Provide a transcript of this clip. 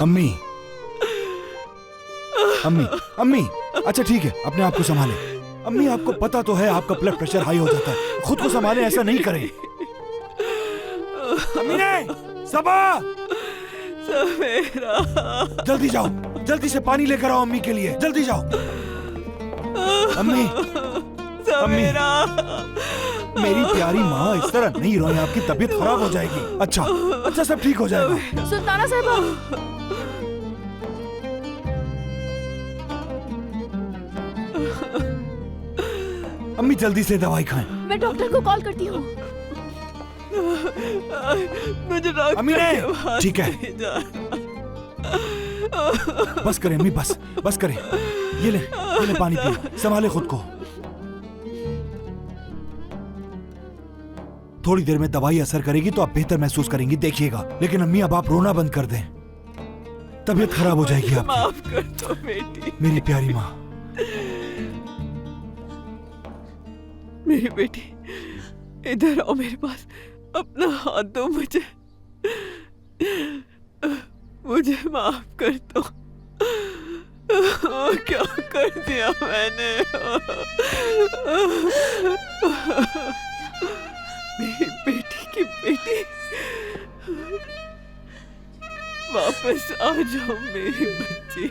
अम्मी अम्मी अम्मी, अच्छा ठीक है, अपने आप को संभालें। अम्मी आपको पता तो है आपका ब्लड प्रेशर हाई हो जाता है, खुद को संभालें, ऐसा नहीं करें। अम्मी ने सबा, सवेरा, जल्दी जाओ, जल्दी से पानी लेकर आओ अम्मी के लिए, जल्दी जाओ। अम्मी सवेरा, मेरी प्यारी माँ, इस तरह नहीं रोएं, आपकी तबीयत खराब हो जाएगी। अच्छा अच्छा, सब ठीक हो जाएगा। सुल्ताना साहिबा, अम्मी जल्दी से दवाई खाएं। मैं डॉक्टर को कॉल करती हूँ। मुझे डॉक्टर अम्मी ने, के पास ठीक है। नहीं जाना। बस करें अम्मी, बस करें। ये ले पानी पियो, संभाले खुद को। थोड़ी देर में दवाई असर करेगी तो आप बेहतर महसूस करेंगी, देखिएगा। लेकिन अम्मी अब आप रोना बंद कर दें, तबीयत खराब हो जाएगी आपकी। माफ कर दो बेटी, मेरी प्यारी माँ। मेरी बेटी, इधर आओ मेरे पास, अपना हाथ दो मुझे माफ कर दो। क्या कर दिया मैंने? मेरी बेटी की बेटी, वापस आ जाओ मेरी बच्ची।